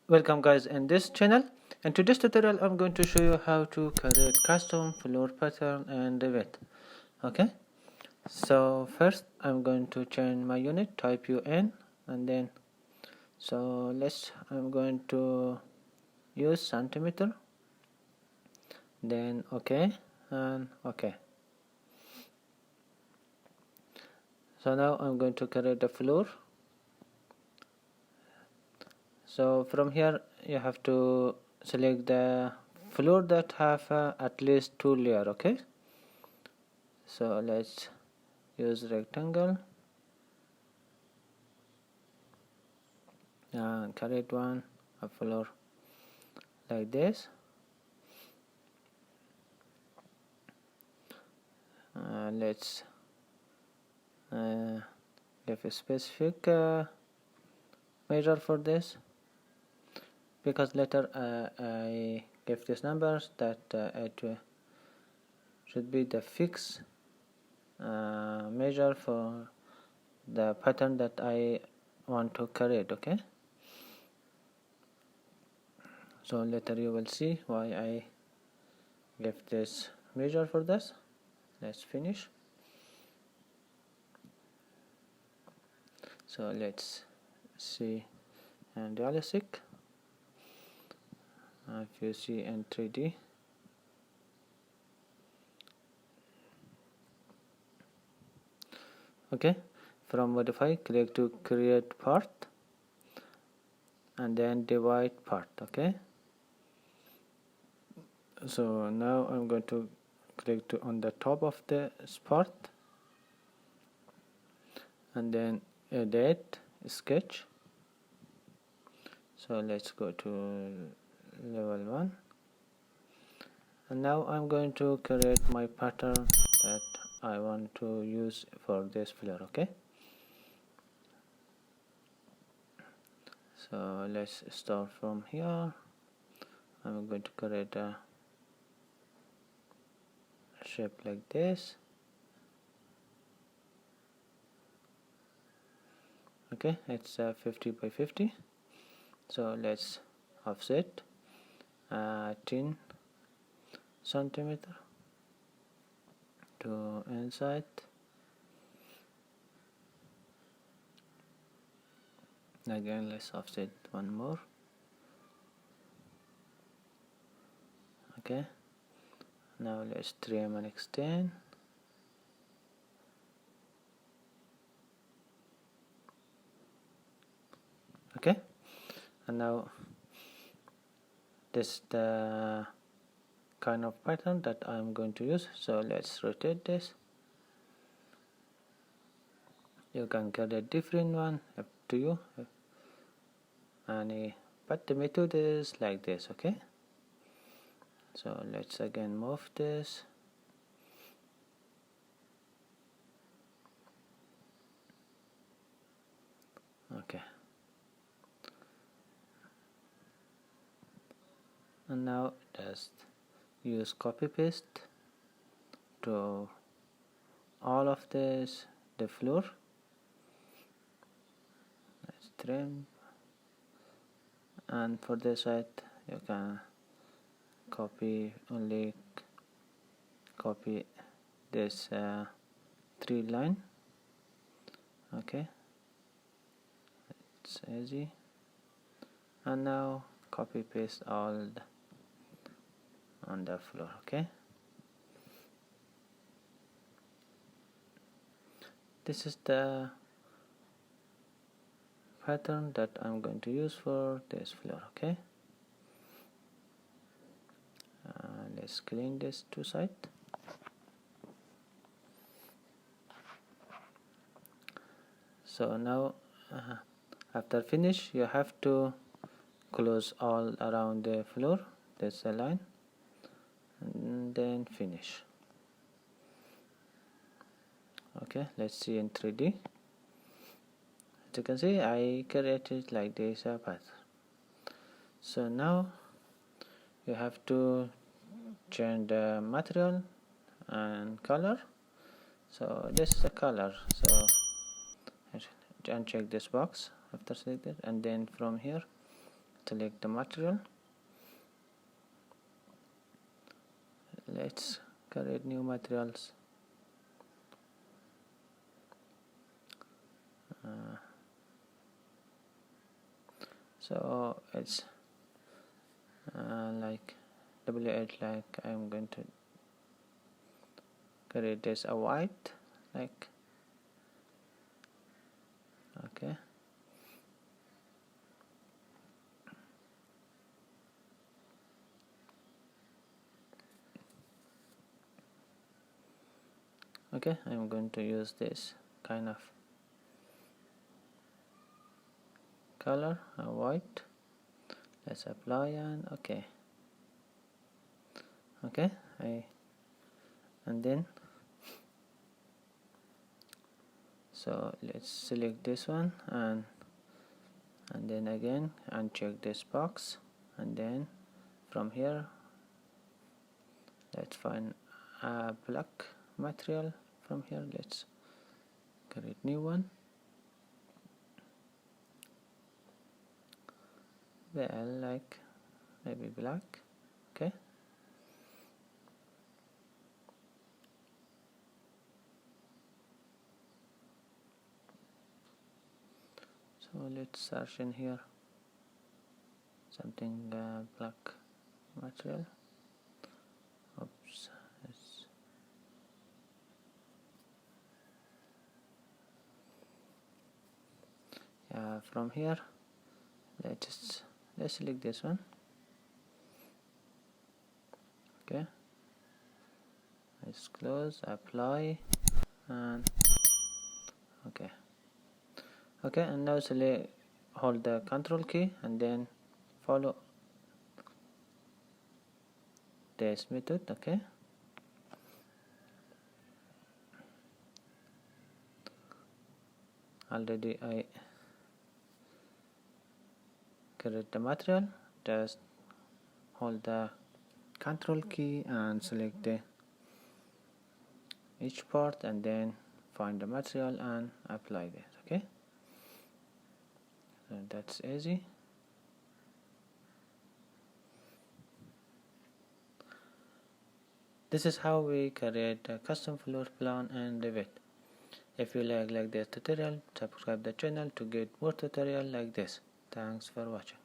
Welcome guys in this channel. In today's tutorial I'm going to show you how to create custom floor pattern in Revit. Okay, so first I'm going to change my unit, type UN, and then I'm going to use centimeter, then okay and okay. So now I'm going to create the floor. So from here you have to select the floor that have at least 2 layers. Okay, so let's use rectangle and create a floor like this. Let's give a specific measure for this, because later I give these numbers that it should be the fixed measure for the pattern that I want to create. Okay, so later you will see why I give this measure for this. Let's finish. So let's see in realistic. If you see in 3D, okay, from modify click to create part and then divide part. Okay, so now I'm going to click on the top of the part and then edit sketch. So let's go to level 1, and now I'm going to create my pattern that I want to use for this floor. Okay, so let's start from here. I'm going to create a shape like this. Okay, it's 50 by 50, so let's offset 10 centimeter to inside. Again, let's offset one more. Okay, now let's trim and extend. Okay, and now this is the kind of pattern that I'm going to use. So let's rotate this. You can get a different one, up to you, but the method is like this. Okay, so let's again move this. Okay, and now just use copy paste to all of this, the floor. Let's trim, and for this side you can copy this 3 line. Okay, it's easy, and now copy paste all on the floor. Okay, this is the pattern that I'm going to use for this floor. Okay, let's clean this two sides. So now after finish, you have to close all around the floor. That's the line, and then finish. Okay, let's see in 3D. As you can see, I created like this pattern. So now you have to change the material and color. So this is the color, so uncheck this box after selected, and then from here select the material. Let's create new materials. So it's like W8, like I'm going to create this a white, like, okay. Okay, I'm going to use this kind of color, white. Let's apply and okay. And then so let's select this one and then again uncheck this box, and then from here let's find a black material. From here let's create new one. Well, like maybe black. Okay, so let's search in here something black material. Oops, from here let's select this one. Okay, let's close, apply, and okay, and now select, hold the control key and then follow this method. Okay, already I create the material. Just hold the control key and select each part and then find the material and apply it. Okay, so that's easy. This is how we create a custom floor plan in Revit. If you like this tutorial, subscribe the channel to get more tutorial like this. Thanks for watching.